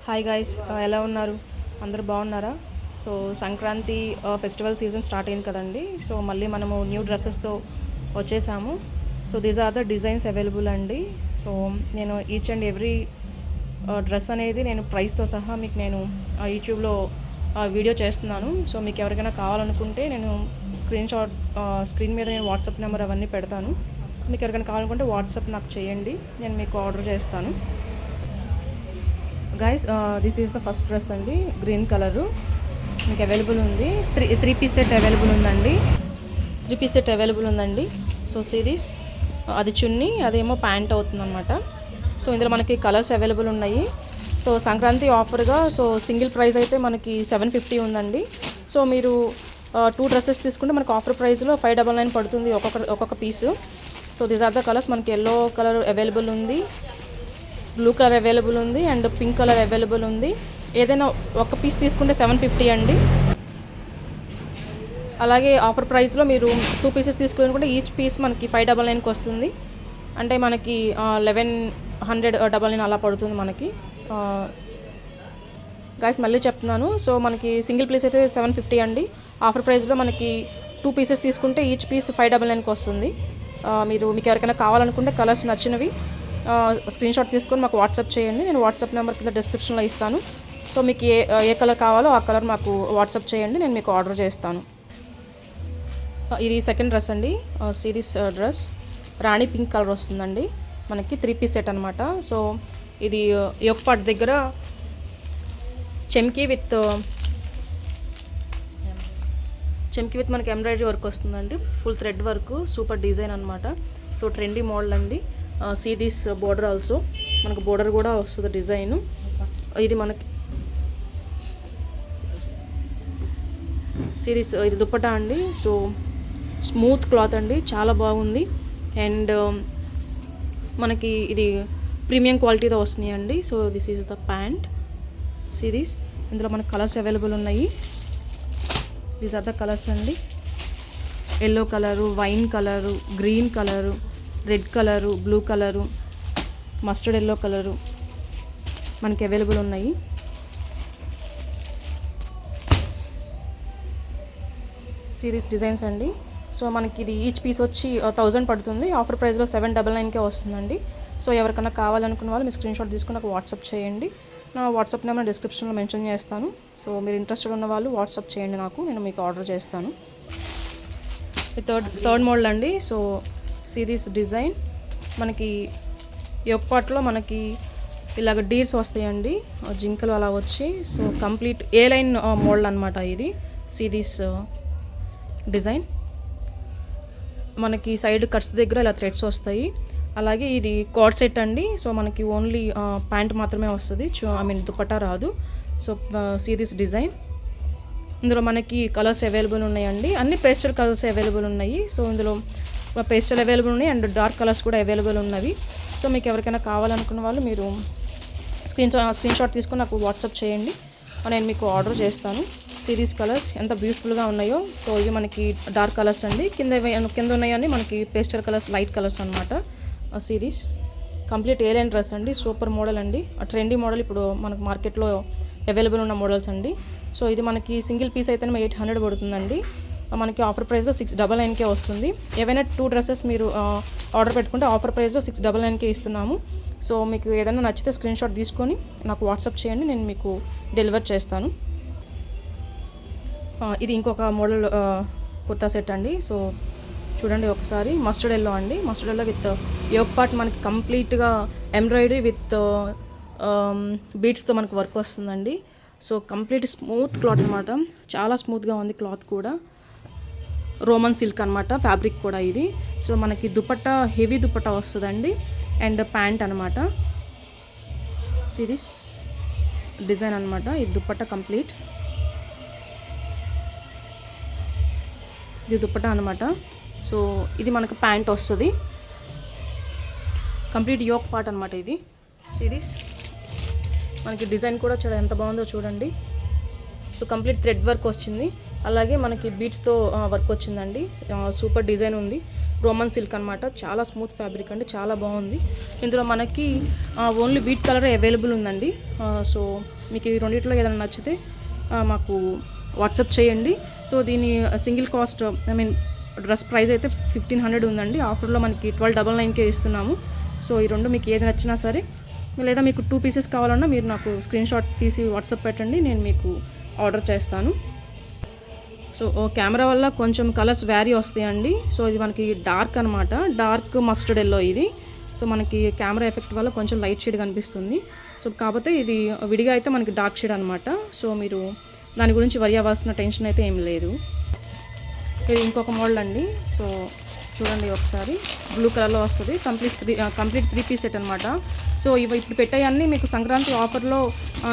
Hi guys, ఎలా ఉన్నారు? అందరూ బాగున్నారా? So Sankranti festival season start అయింది కదండి. సో మళ్ళీ మనము న్యూ డ్రెస్సెస్తో వచ్చేసాము. So these are the designs available అండి. సో నేను ఈచ్ అండ్ ఎవ్రీ డ్రెస్ అనేది నేను ప్రైస్తో సహా మీకు నేను యూట్యూబ్లో వీడియో చేస్తున్నాను. సో మీకు ఎవరికైనా కావాలనుకుంటే నేను స్క్రీన్ మీద నేను వాట్సాప్ నెంబర్ అవన్నీ పెడతాను. సో మీకు ఎవరికైనా కావాలనుకుంటే వాట్సాప్ నాకు చేయండి, నేను మీకు ఆర్డర్ చేస్తాను. Guys, this is the first dress అండి. గ్రీన్ కలరు మీకు అవైలబుల్ ఉంది. త్రీ పీస్ సెట్ అవైలబుల్ ఉందండి. సో సీ దిస్, అది చున్నీ, అదేమో ప్యాంట్ అవుతుందన్నమాట. సో ఇందులో మనకి కలర్స్ అవైలబుల్ ఉన్నాయి. సో సంక్రాంతి ఆఫర్గా సో సింగిల్ ప్రైస్ అయితే మనకి 750 ఉందండి. సో మీరు 2 డ్రెస్సెస్ తీసుకుంటే మనకు ఆఫర్ ప్రైస్లో 599 పడుతుంది ఒక్కొక్క piece. So these are the colours. మనకి ఎల్లో కలర్ అవైలబుల్ ఉంది, బ్లూ కలర్ అవైలబుల్ ఉంది, అండ్ పింక్ కలర్ అవైలబుల్ ఉంది. ఏదైనా ఒక పీస్ తీసుకుంటే 750 అండి. అలాగే ఆఫర్ ప్రైస్లో మీరు 2 పీసెస్ తీసుకుంటే ఈచ్ పీస్ మనకి 599కి వస్తుంది. అంటే మనకి 1199 అలా పడుతుంది మనకి. గైస్ మళ్ళీ చెప్తున్నాను, సో మనకి సింగిల్ పీస్ అయితే 750 అండి. ఆఫర్ ప్రైస్లో మనకి 2 పీసెస్ తీసుకుంటే ఈచ్ పీస్ 599కి వస్తుంది. మీకు ఎవరికైనా కావాలనుకుంటే కలర్స్ నచ్చినవి స్క్రీన్ షాట్ తీసుకొని మాకు వాట్సాప్ చేయండి. నేను వాట్సాప్ నెంబర్ కింద డిస్క్రిప్షన్లో ఇస్తాను. సో మీకు ఏ కలర్ కావాలో ఆ కలర్ మాకు వాట్సాప్ చేయండి, నేను మీకు ఆర్డర్ చేస్తాను. ఇది సెకండ్ డ్రెస్ అండి. సిరీస్ డ్రెస్ రాణి పింక్ కలర్ వస్తుందండి. మనకి 3 పీస్ సెట్ అనమాట. సో ఇది యోక్ పార్ట్ దగ్గర చెమ్కీ విత్ మనకి ఎంబ్రాయిడరీ వర్క్ వస్తుందండి. Full thread work, super design అనమాట. సో ట్రెండీ మోడల్ అండి. సీ దిస్ బోర్డర్ ఆల్సో, మనకు బోర్డర్ కూడా వస్తుంది డిజైన్. ఇది మనకి సిరీస్, ఇది దుప్పటా అండి. సో స్మూత్ క్లాత్ అండి, చాలా బాగుంది. అండ్ మనకి ఇది ప్రీమియం క్వాలిటీతో వస్తున్నాయి అండి. So this is the pant series. ఇందులో మనకు కలర్స్ అవైలబుల్ ఉన్నాయి. దీస్ ఆర్ ద కలర్స్ అండి. Yellow colour, wine colour, green colour, red colour, blue colour, mustard yellow colour మనకి అవైలబుల్ ఉన్నాయి. సిరీస్ డిజైన్స్ అండి. సో మనకి ఇది ఈచ్ పీస్ వచ్చి 1000 పడుతుంది. ఆఫర్ ప్రైస్లో 799కే వస్తుందండి. సో ఎవరికైనా కావాలనుకున్న వాళ్ళు మీ స్క్రీన్ షాట్ తీసుకుని నాకు వాట్సాప్ చేయండి. నా వాట్సాప్ నెంబర్ డిస్క్రిప్షన్లో మెన్షన్ చేస్తాను. సో మీరు ఇంట్రెస్టెడ్ ఉన్న వాళ్ళు వాట్సాప్ చేయండి నాకు, నేను మీకు ఆర్డర్ చేస్తాను. థర్డ్ మోడల్ అండి. సో సిరీస్ డిజైన్ మనకి యోక్ పార్ట్లో మనకి ఇలాగ డీర్స్ వస్తాయండి, జింకలు అలా వచ్చి. సో కంప్లీట్ ఏ లైన్ మోడల్ అనమాట ఇది. సిరీస్ డిజైన్ మనకి సైడ్ కట్స్ దగ్గర ఇలా థ్రెడ్స్ వస్తాయి. అలాగే ఇది కార్డ్ సెట్ అండి. సో మనకి ఓన్లీ ప్యాంట్ మాత్రమే వస్తుంది, దుపట్టా రాదు. So series design. ఇందులో మనకి కలర్స్ అవైలబుల్ ఉన్నాయండి. అన్ని పేస్టల్ కలర్స్ అవైలబుల్ ఉన్నాయి. సో ఇందులో పేస్టల్ అవైలబుల్ ఉన్నాయి అండ్ డార్క్ కలర్స్ కూడా అవైలబుల్ ఉన్నవి. సో మీకు ఎవరికైనా కావాలనుకున్న వాళ్ళు మీరు స్క్రీన్ షాట్ తీసుకొని నాకు వాట్సాప్ చేయండి, నేను మీకు ఆర్డర్ చేస్తాను. సిరీస్ కలర్స్ ఎంత బ్యూటిఫుల్గా ఉన్నాయో. సో ఇవి మనకి డార్క్ కలర్స్ అండి. కింద ఉన్నాయని మనకి పేస్టల్ కలర్స్, లైట్ కలర్స్ అనమాట. సిరీస్ కంప్లీట్ ఏ లైన్ డ్రెస్ అండి. సూపర్ మోడల్ అండి, ట్రెండీ మోడల్, ఇప్పుడు మనకు మార్కెట్లో అవైలబుల్ ఉన్న మోడల్స్ అండి. సో ఇది మనకి సింగిల్ పీస్ అయితే 800 పడుతుందండి. మనకి ఆఫర్ ప్రైస్లో 699కే వస్తుంది. ఏవైనా 2 డ్రెస్సెస్ మీరు ఆర్డర్ పెట్టుకుంటే ఆఫర్ ప్రైస్లో 699కే ఇస్తున్నాము. సో మీకు ఏదైనా నచ్చితే స్క్రీన్ షాట్ తీసుకొని నాకు వాట్సాప్ చేయండి, నేను మీకు డెలివర్ చేస్తాను. ఇది ఇంకొక మోడల్ కుర్తా సెట్ అండి. సో చూడండి ఒకసారి, మస్టర్డ్ ఎల్లో అండి. Mustard yellow with yoke part మనకి కంప్లీట్గా ఎంబ్రాయిడరీ విత్ బీడ్స్తో మనకు వర్క్ వస్తుందండి. సో కంప్లీట్ స్మూత్ క్లాత్ అనమాట, చాలా స్మూత్గా ఉంది క్లాత్ కూడా. రోమన్ సిల్క్ అనమాట ఫ్యాబ్రిక్ కూడా ఇది. సో మనకి దుపట్టా హెవీ దుపట్టా వస్తుందండి అండ్ ప్యాంట్ అనమాట. సిరీస్ డిజైన్ అనమాట. ఇది దుపట్టా కంప్లీట్, ఇది దుపట్టా అనమాట. సో ఇది మనకు ప్యాంట్ వస్తుంది, కంప్లీట్ యోక్ పార్ట్ అనమాట ఇది. సిరీస్ మనకి డిజైన్ కూడా చూడ ఎంత బాగుందో చూడండి. సో కంప్లీట్ థ్రెడ్ వర్క్ వచ్చింది, అలాగే మనకి బీట్స్తో వర్క్ వచ్చిందండి. సూపర్ డిజైన్ ఉంది. రోమన్ సిల్క్ అనమాట. చాలా స్మూత్ ఫ్యాబ్రిక్ అండి, చాలా బాగుంది. ఇందులో మనకి ఓన్లీ వీట్ కలర్ అవైలబుల్ ఉందండి. సో మీకు ఈ రెండిట్లో ఏదైనా నచ్చితే మాకు వాట్సాప్ చేయండి. సో దీని సింగిల్ కాస్ట్ డ్రెస్ ప్రైస్ అయితే 1500 ఉందండి. ఆఫర్లో మనకి 1299కే ఇస్తున్నాము. సో ఈ రెండు మీకు ఏది నచ్చినా సరే, లేదా మీకు 2 పీసెస్ కావాలన్నా మీరు నాకు స్క్రీన్ షాట్ తీసి వాట్సాప్ పెట్టండి, నేను మీకు ఆర్డర్ చేస్తాను. సో కెమెరా వల్ల కొంచెం కలర్స్ వ్యారీ వస్తాయండి. సో ఇది మనకి డార్క్ అనమాట, డార్క్ మస్టర్డ్ ఎల్లో ఇది. సో మనకి కెమెరా ఎఫెక్ట్ వల్ల కొంచెం లైట్ షేడ్ కనిపిస్తుంది. సో కాకపోతే ఇది విడిగా అయితే మనకి డార్క్ షేడ్ అనమాట. సో మీరు దాని గురించి వరి అవ్వాల్సిన టెన్షన్ అయితే ఏం లేదు. ఇది ఇంకొక మోడల్ అండి. సో చూడండి ఒకసారి, బ్లూ కలర్లో వస్తుంది. కంప్లీట్ 3 పీస్ సెట్ అనమాట. సో ఇవి ఇప్పుడు పెట్టేయన్నీ మీకు సంక్రాంతి ఆఫర్లో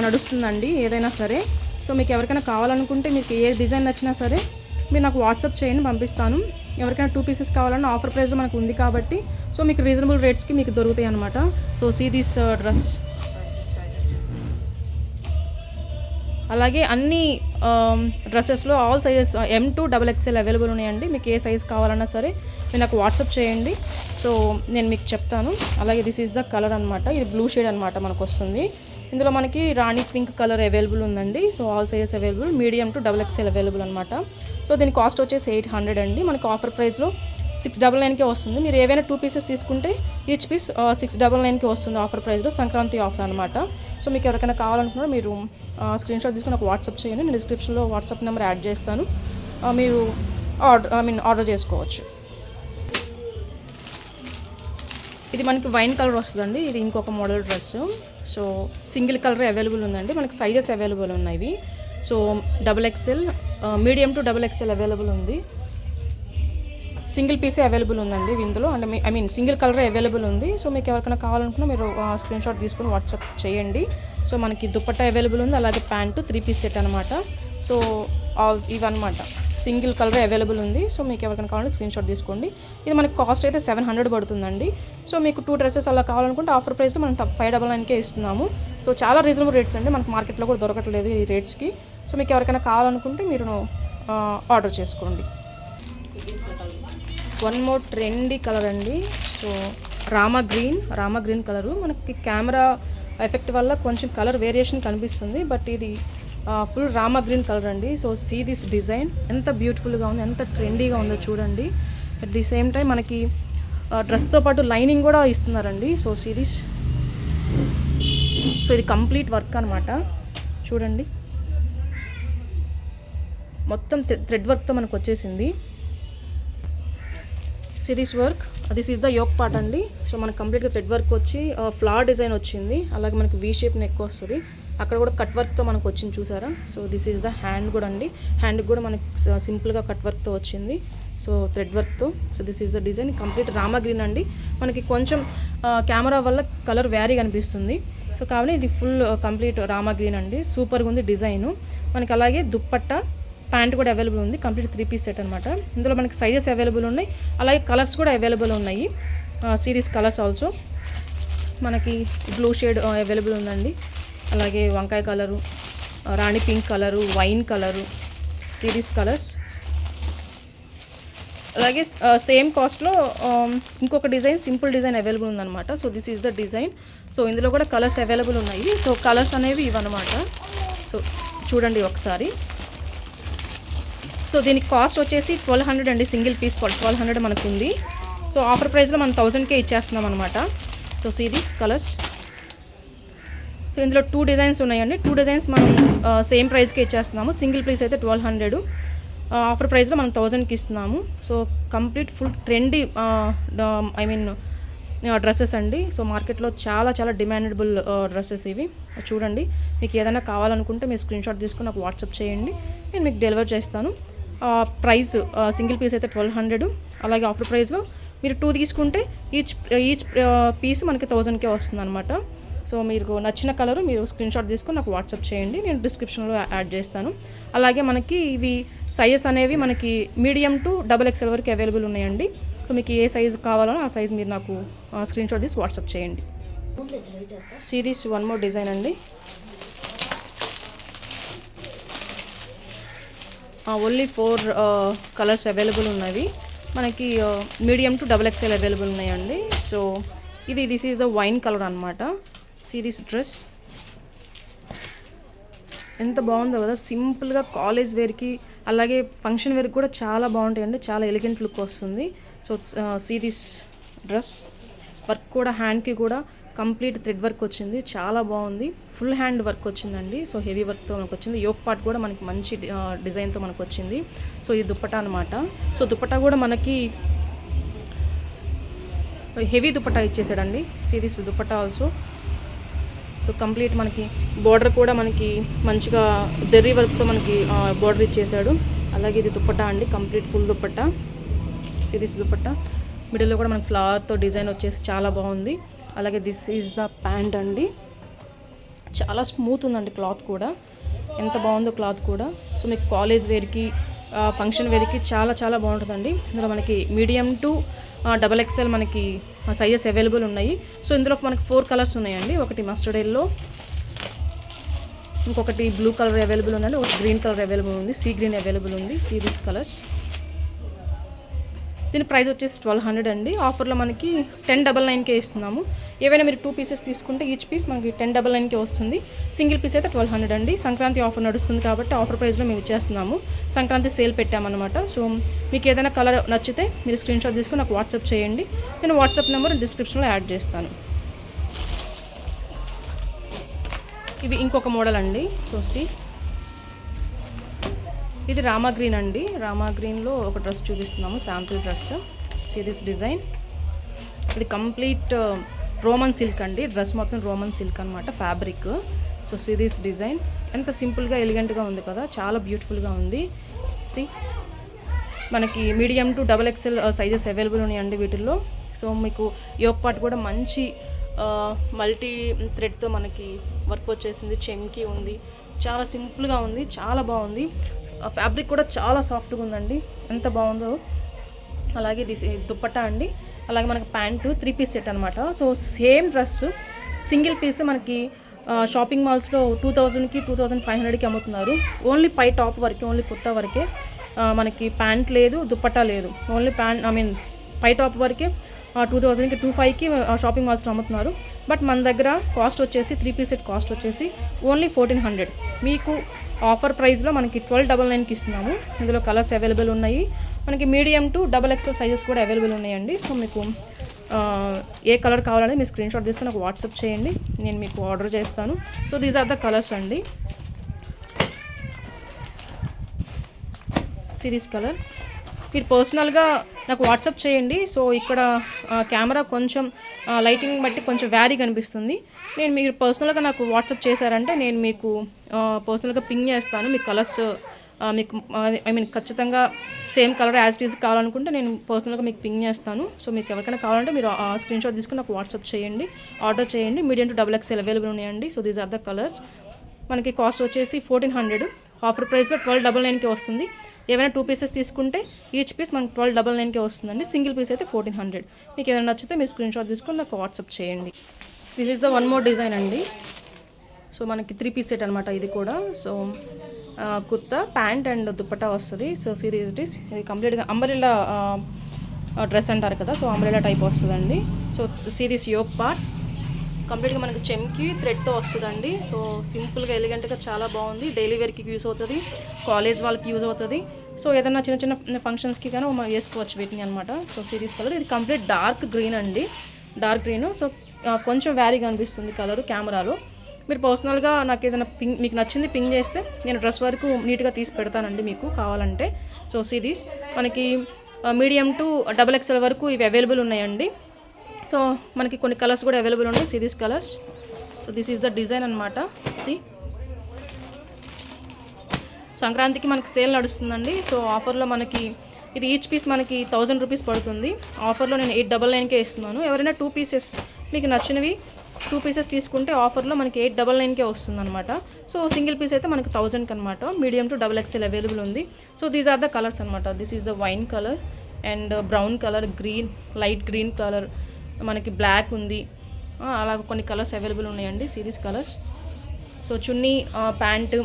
నడుస్తుందండి ఏదైనా సరే. సో మీకు ఎవరికైనా కావాలనుకుంటే మీకు ఏ డిజైన్ నచ్చినా సరే మీరు నాకు వాట్సాప్ చేయండి, పంపిస్తాను. ఎవరికైనా 2 పీసెస్ కావాలన్నా ఆఫర్ ప్రైస్లో మనకు ఉంది కాబట్టి సో మీకు రీజనబుల్ రేట్స్కి మీకు దొరుకుతాయి అనమాట. So see this dress. అలాగే అన్ని డ్రెస్సెస్లో all sizes M to XXL available ఉన్నాయండి. మీకు ఏ సైజ్ కావాలన్నా సరే మీరు నాకు వాట్సాప్ చేయండి, సో నేను మీకు చెప్తాను. అలాగే దిస్ ఈజ్ ద కలర్ అనమాట. ఇది బ్లూ షేడ్ అనమాట మనకు వస్తుంది. ఇందులో మనకి రాణి పింక్ కలర్ అవైలబుల్ ఉందండి. So all sizes available, medium to XXL available అనమాట. సో దీని కాస్ట్ వచ్చేసి 800 అండి. మనకి ఆఫర్ ప్రైస్లో 699కే వస్తుంది. మీరు ఏవైనా 2 పీసెస్ తీసుకుంటే ఈచ్ పీస్ 699కే వస్తుంది ఆఫర్ ప్రైస్లో, సంక్రాంతి ఆఫర్ అనమాట. సో మీకు ఎవరికైనా కావాలనుకున్నా మీరు స్క్రీన్ షాట్ తీసుకుని నాకు వాట్సాప్ చేయండి, నేను డిస్క్రిప్షన్లో వాట్సాప్ నెంబర్ యాడ్ చేస్తాను. మీరు ఆర్డర్ చేసుకోవచ్చు. ఇది మనకి వైన్ కలర్ వస్తుందండి. ఇది ఇంకొక model dress. So single colour available ఉందండి. మనకి సైజెస్ అవైలబుల్ ఉన్నాయి. So XXL, medium to XXL available ఉంది. సింగిల్ పీసే అవైలబుల్ ఉందండి ఇందులో, అంటే సింగిల్ కలర్ అవైలబుల్ ఉంది. సో మీకు ఎవరికైనా కావాలనుకున్నా మీరు స్క్రీన్ షాట్ తీసుకొని వాట్సాప్ చేయండి. సో మనకి దుపట్టా అవైలబుల్ ఉంది, అలాగే ప్యాంటు 3 పీస్ సెట్ అనమాట. సో ఇవన్నమాట సింగిల్ కలర్ అవైలబుల్ ఉంది. సో మీకు ఎవరికైనా కావాలంటే స్క్రీన్ షాట్ తీసుకోండి. ఇది మనకి కాస్ట్ అయితే 700 పడుతుందండి. సో మీకు 2 డ్రెస్సెస్ అలా కావాలనుకుంటే ఆఫర్ ప్రైస్లో మనం 599కే ఇస్తున్నాము. సో చాలా రీజనబుల్ రేట్స్ అండి, మనకు మార్కెట్లో కూడా దొరకట్లేదు ఈ రేట్స్కి. సో మీకు ఎవరికైనా కావాలనుకుంటే మీరు ఆర్డర్ చేసుకోండి. వన్ మోర్ ట్రెండీ కలర్ అండి. So Rama green colour. మనకి కెమెరా ఎఫెక్ట్ వల్ల కొంచెం కలర్ వేరియేషన్ కనిపిస్తుంది, బట్ ఇది ఫుల్ రామా గ్రీన్ కలర్ అండి. సో సీ దిస్ డిజైన్ ఎంత బ్యూటిఫుల్గా ఉంది, ఎంత ట్రెండీగా ఉందో చూడండి. అట్ ది సేమ్ టైం మనకి డ్రెస్తో పాటు లైనింగ్ కూడా ఇస్తున్నారండి. So see this. సో ఇది కంప్లీట్ వర్క్ అనమాట. చూడండి మొత్తం థ్రెడ్ వర్క్తో మనకు వచ్చేసింది. So this work, this is the yoke part అండి. సో మనకు కంప్లీట్గా థ్రెడ్ వర్క్ వచ్చి ఫ్లవర్ డిజైన్ వచ్చింది. అలాగే మనకి వీ షేప్ నెక్ వస్తుంది, అక్కడ కూడా కట్ వర్క్తో మనకు వచ్చింది చూసారా. So this is the hand కూడా అండి. హ్యాండ్కి కూడా మనకి సింపుల్గా కట్ వర్క్తో వచ్చింది, సో థ్రెడ్ వర్క్తో. So this is the design. Complete Rama green అండి. మనకి కొంచెం కెమెరా వల్ల కలర్ వ్యారీ కనిపిస్తుంది. సో కాబట్టి ఇది ఫుల్ కంప్లీట్ రామా గ్రీన్ అండి. సూపర్గా ఉంది డిజైను. మనకి అలాగే దుప్పట్టా ప్యాంట్ కూడా అవైలబుల్ ఉంది. కంప్లీట్ 3 పీస్ సెట్ అనమాట. ఇందులో మనకి సైజెస్ అవైలబుల్ ఉన్నాయి, అలాగే కలర్స్ కూడా అవైలబుల్ ఉన్నాయి. సిరీస్ కలర్స్ ఆల్సో మనకి బ్లూ షేడ్ అవైలబుల్ ఉందండి, అలాగే వంకాయ కలరు, రాణి pink colour, wine colour, series colours. అలాగే సేమ్ కాస్ట్లో ఇంకొక డిజైన్, సింపుల్ డిజైన్ అవైలబుల్ ఉందన్నమాట. So this is the design. So ఇందులో కూడా కలర్స్ అవైలబుల్ ఉన్నాయి. సో కలర్స్ అనేవి ఇవన్నమాట. సో చూడండి ఒకసారి. సో దీనికి కాస్ట్ వచ్చేసి 1200 అండి. సింగిల్ పీస్ 1200 మనకు ఉంది. సో ఆఫర్ ప్రైస్లో మనం 1000కే ఇచ్చేస్తున్నాం అనమాట. So see these colours. So ఇందులో 2 డిజైన్స్ ఉన్నాయండి. 2 డిజైన్స్ మనం సేమ్ ప్రైస్కే ఇచ్చేస్తున్నాము. సింగిల్ పీస్ అయితే 1200, ఆఫర్ ప్రైస్లో మనం 1000కి ఇస్తున్నాము. So complete full trendy dresses అండి. సో మార్కెట్లో చాలా చాలా డిమాండబుల్ డ్రెస్సెస్ ఇవి. చూడండి, మీకు ఏదైనా కావాలనుకుంటే మీరు స్క్రీన్ షాట్ తీసుకొని నాకు వాట్సాప్ చేయండి, నేను మీకు డెలివర్ చేస్తాను. ప్రైస్ సింగిల్ పీస్ అయితే 1200, అలాగే ఆఫర్ ప్రైస్లో మీరు 2 తీసుకుంటే ఈచ్ పీస్ మనకి 1000కే వస్తుంది అనమాట. సో మీకు నచ్చిన కలరు మీరు స్క్రీన్ షాట్ తీసుకొని నాకు వాట్సాప్ చేయండి, నేను డిస్క్రిప్షన్లో యాడ్ చేస్తాను. అలాగే మనకి ఇవి సైజెస్ అనేవి మనకి మీడియం టు XXL వరకు అవైలబుల్ ఉన్నాయండి. సో మీకు ఏ సైజు కావాలో ఆ సైజు మీరు నాకు స్క్రీన్ షాట్ తీసి వాట్సాప్ చేయండి. See this one more design అండి. ఓన్లీ 4 కలర్స్ అవైలబుల్ ఉన్నవి. మనకి medium to double XL available ఉన్నాయండి. So this is the wine colour అనమాట. సీ దిస్ డ్రెస్ ఎంత బాగుందో కదా, సింపుల్గా కాలేజ్ వేర్కి అలాగే ఫంక్షన్ వేర్కి కూడా చాలా బాగుంటాయండి, చాలా ఎలిగెంట్ లుక్ వస్తుంది. So see this dress work కూడా హ్యాండ్కి కూడా కంప్లీట్ థ్రెడ్ వర్క్ వచ్చింది, చాలా బాగుంది. ఫుల్ హ్యాండ్ వర్క్ వచ్చిందండి. సో హెవీ వర్క్తో మనకు వచ్చింది. యోక్ పార్ట్ కూడా మనకి మంచి డిజైన్తో మనకు వచ్చింది. సో ఇది దుప్పటా అనమాట. సో దుప్పటా కూడా మనకి హెవీ దుప్పటా ఇచ్చేసాడండి. See this dupatta also. So complete మనకి బోర్డర్ కూడా మనకి మంచిగా జెర్రీ వర్క్తో మనకి బోర్డర్ ఇచ్చేసాడు. అలాగే ఇది దుప్పటా అండి, complete full dupatta. See this dupatta మిడిల్లో కూడా మనకి ఫ్లవర్తో డిజైన్ వచ్చేసి చాలా బాగుంది. అలాగే దిస్ ఈజ్ ద ప్యాంట్ అండి, చాలా స్మూత్ ఉందండి క్లాత్ కూడా, ఎంత బాగుందో క్లాత్ కూడా. సో మీకు కాలేజ్ వేర్కి ఫంక్షన్ వేర్కి చాలా చాలా బాగుంటుందండి. ఇందులో మనకి మీడియం టు డబల్ ఎక్స్ఎల్ మనకి సైజెస్ అవైలబుల్ ఉన్నాయి. సో ఇందులో మనకి 4 కలర్స్ ఉన్నాయండి. ఒకటి మస్టర్డ్ ఎల్లో, ఇంకొకటి బ్లూ కలర్ అవైలబుల్ ఉందండి, ఒకటి గ్రీన్ కలర్ అవైలబుల్ ఉంది, సీ గ్రీన్ అవైలబుల్ ఉంది. See this colours. దీని ప్రైస్ వచ్చేసి 1200 అండి. ఆఫర్లో మనకి 1099కే ఇస్తున్నాము. ఏవైనా మీరు 2 పీసెస్ తీసుకుంటే ఈచ్ పీస్ మనకి 1099కే వస్తుంది. సింగిల్ పీస్ అయితే 1200 అండి. సంక్రాంతి ఆఫర్ నడుస్తుంది కాబట్టి ఆఫర్ ప్రైస్లో మేము ఇచ్చేస్తున్నాము. సంక్రాంతి సేల్ పెట్టామన్నమాట. సో మీకు ఏదైనా కలర్ నచ్చితే మీరు స్క్రీన్ షాట్ తీసుకుని నాకు వాట్సాప్ చేయండి. నేను వాట్సాప్ నెంబర్ డిస్క్రిప్షన్లో యాడ్ చేస్తాను. ఇది ఇంకొక మోడల్ అండి. సో ఇది రామా గ్రీన్ అండి. రామా గ్రీన్లో ఒక డ్రెస్ చూపిస్తున్నాము, sample dress. See this design. ఇది కంప్లీట్ రోమన్ సిల్క్ అండి. డ్రెస్ మొత్తం రోమన్ సిల్క్ అనమాట, fabric. So see this design ఎంత సింపుల్గా ఎలిగెంట్గా ఉంది కదా, చాలా బ్యూటిఫుల్గా ఉంది. సి మనకి medium to double XL sizes available ఉన్నాయండి వీటిల్లో. సో మీకు యోక్ పార్ట్ కూడా మంచి మల్టీ థ్రెడ్తో మనకి వర్క్ వచ్చేసింది, చెమ్కి ఉంది, చాలా సింపుల్గా ఉంది, చాలా బాగుంది. ఫ్యాబ్రిక్ కూడా చాలా సాఫ్ట్గా ఉందండి, ఎంత బాగుందో. అలాగే దుప్పట్టా అండి. అలాగే మనకి ప్యాంటు 3 పీస్ సెట్ అనమాట. So same dress single piece మనకి షాపింగ్ మాల్స్లో 2000కి 2500కి అమ్ముతున్నారు. ఓన్లీ పై టాప్ వరకే, ఓన్లీ కుర్తా వరకే, మనకి ప్యాంట్ లేదు, దుప్పట్టా లేదు. ఓన్లీ పై టాప్ వరకే 2000కి 2500కి షాపింగ్ మాల్స్లో అమ్ముతున్నారు. బట్ మన దగ్గర కాస్ట్ వచ్చేసి 3 పీస్ సెట్ కాస్ట్ వచ్చేసి ఓన్లీ 1400. మీకు ఆఫర్ ప్రైస్లో మనకి 1299కి ఇస్తున్నాము. ఇందులో కలర్స్ అవైలబుల్ ఉన్నాయి. మనకి medium to double XL sizes కూడా అవైలబుల్ ఉన్నాయండి. సో మీకు ఏ కలర్ కావాలని మీరు స్క్రీన్ షాట్ తీసుకుని నాకు వాట్సాప్ చేయండి, నేను మీకు ఆర్డర్ చేస్తాను. So these are the colours అండి. సిరీస్ కలర్ మీరు పర్సనల్గా నాకు వాట్సాప్ చేయండి. సో ఇక్కడ కెమెరా కొంచెం లైటింగ్ బట్టి కొంచెం వ్యారీ కనిపిస్తుంది. నేను మీరు పర్సనల్గా నాకు వాట్సాప్ చేశారంటే నేను మీకు పర్సనల్గా పింగ్ చేస్తాను. మీ కలర్స్ మీకు ఖచ్చితంగా same colour as it is కావాలనుకుంటే నేను పర్సనల్గా మీకు పింగ్ చేస్తాను. సో మీకు ఎవరికైనా కావాలంటే మీరు ఆ స్క్రీన్ షాట్ తీసుకుని నాకు వాట్సాప్ చేయండి, ఆర్డర్ చేయండి. Medium to double XL available ఉన్నాయండి. So these are the colours. మనకి కాస్ట్ వచ్చేసి 1400. ఆఫర్ ప్రైస్లో 1299కి వస్తుంది. ఏవైనా 2 పీసెస్ తీసుకుంటే ఈచ్ పీస్ మనకి 1299కే వస్తుందండి. సింగిల్ పీస్ అయితే 1400. మీకు ఏదైనా నచ్చితే మీరు స్క్రీన్ షాట్ తీసుకొని నాకు వాట్సాప్ చేయండి. This is the one more design అండి. సో మనకి 3 పీస్ సెట్ అనమాట ఇది కూడా. So kurta, pant and dupatta వస్తుంది. సో ఇది కంప్లీట్గా అంబ్రెల్లా డ్రెస్ అంటారు కదా, సో అంబ్రెల్లా టైప్ వస్తుందండి. సో దిస్ యోక్ పార్ట్ కంప్లీట్గా మనకి చెమ్కి థ్రెడ్తో వస్తుందండి. సో సింపుల్గా ఎలిగెంట్గా చాలా బాగుంది. డైలీ వేర్కి యూజ్ అవుతుంది, కాలేజ్ వాళ్ళకి యూజ్ అవుతుంది. సో ఏదైనా చిన్న చిన్న ఫంక్షన్స్కి కానీ మనం వేసుకోవచ్చు వీటిని అనమాట. సో సిరీస్ కలర్ ఇది కంప్లీట్ డార్క్ గ్రీన్ అండి, డార్క్ గ్రీన్. సో కొంచెం వ్యారీగా అనిపిస్తుంది కలర్ కెమెరాలో. మీరు పర్సనల్గా నాకు ఏదైనా మీకు నచ్చింది పింగ్ చేస్తే నేను డ్రెస్ వరకు నీట్గా తీసి పెడతానండి మీకు కావాలంటే. సో సిరీస్ మనకి మీడియం టు డబల్ ఎక్స్ఎల్ వరకు ఇవి అవైలబుల్ ఉన్నాయండి. సో మనకి కొన్ని కలర్స్ కూడా అవైలబుల్ ఉన్నాయి, series colours. So this is the design అనమాట. సంక్రాంతికి మనకి సేల్ నడుస్తుందండి. సో ఆఫర్లో మనకి ఇది ఈచ్ పీస్ మనకి 1000 రూపీస్ పడుతుంది. ఆఫర్లో నేను 899కే ఇస్తున్నాను. ఎవరైనా 2 పీసెస్ మీకు నచ్చినవి 2 పీసెస్ తీసుకుంటే ఆఫర్లో మనకి 899కే వస్తుంది అనమాట. సో సింగిల్ పీస్ అయితే మనకి 1000కి అనమాట. Medium to double XL available ఉంది. So these are the colours అనమాట. This is the wine colour and brown colour, green, light green colour, మనకి బ్లాక్ ఉంది. అలాగ కొన్ని కలర్స్ అవైలబుల్ ఉన్నాయండి, series colours. So chunni, pant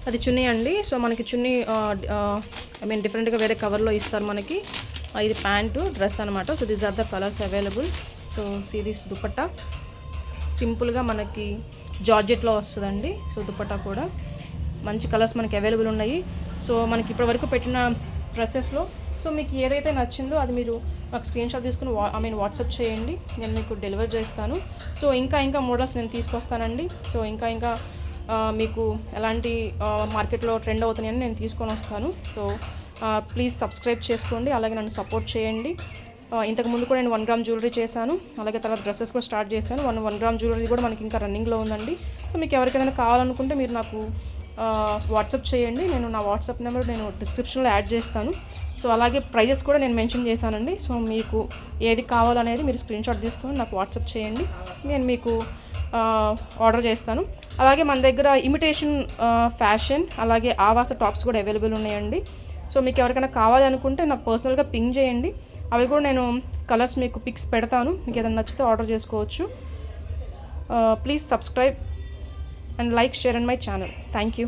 అది చున్నీ అండి. సో మనకి చున్నీ ఐ మీన్ డిఫరెంట్గా వేరే కవర్లో ఇస్తారు మనకి. ఇది ప్యాంటు డ్రెస్ అనమాట. So these are the colours available. So see this dupatta సింపుల్గా మనకి జార్జెట్లో వస్తుందండి. సో దుపట్టా కూడా మంచి కలర్స్ మనకి అవైలబుల్ ఉన్నాయి. సో మనకి ఇప్పటివరకు పెట్టిన డ్రెస్సెస్లో సో మీకు ఏదైతే నచ్చిందో అది మీరు నాకు స్క్రీన్ షాట్ తీసుకుని వాట్సాప్ చేయండి, నేను మీకు డెలివర్ చేస్తాను. సో ఇంకా మోడల్స్ నేను తీసుకొస్తానండి. సో ఇంకా మీకు ఎలాంటి మార్కెట్లో ట్రెండ్ అవుతున్నాయని నేను తీసుకొని వస్తాను. సో ప్లీజ్ సబ్స్క్రైబ్ చేసుకోండి, అలాగే నన్ను సపోర్ట్ చేయండి. ఇంతకుముందు కూడా నేను 1 గ్రామ్ జ్యువెలరీ చేశాను, అలాగే తర్వాత డ్రెస్సెస్ కూడా స్టార్ట్ చేశాను. 1 గ్రామ్ జ్యువెలరీ కూడా మనకి ఇంకా రన్నింగ్లో ఉందండి. సో మీకు ఎవరికైనా కావాలనుకుంటే మీరు నాకు వాట్సాప్ చేయండి. నేను నా వాట్సాప్ నెంబర్ నేను డిస్క్రిప్షన్లో యాడ్ చేస్తాను. సో అలాగే ప్రైజెస్ కూడా నేను మెన్షన్ చేశానండి. సో మీకు ఏది కావాలనేది మీరు స్క్రీన్ షాట్ తీసుకొని నాకు వాట్సాప్ చేయండి, నేను మీకు ఆర్డర్ చేస్తాను. అలాగే మన దగ్గర ఇమిటేషన్ ఫ్యాషన్ అలాగే ఆవాస టాప్స్ కూడా అవైలబుల్ ఉన్నాయండి. సో మీకు ఎవరికైనా కావాలి అనుకుంటే నాకు పర్సనల్గా పింగ్ చేయండి, అవి కూడా నేను కలర్స్ మీకు పిక్స్ పెడతాను. మీకు ఏదైనా నచ్చితే ఆర్డర్ చేసుకోవచ్చు. Please subscribe and like, share in my channel. Thank you.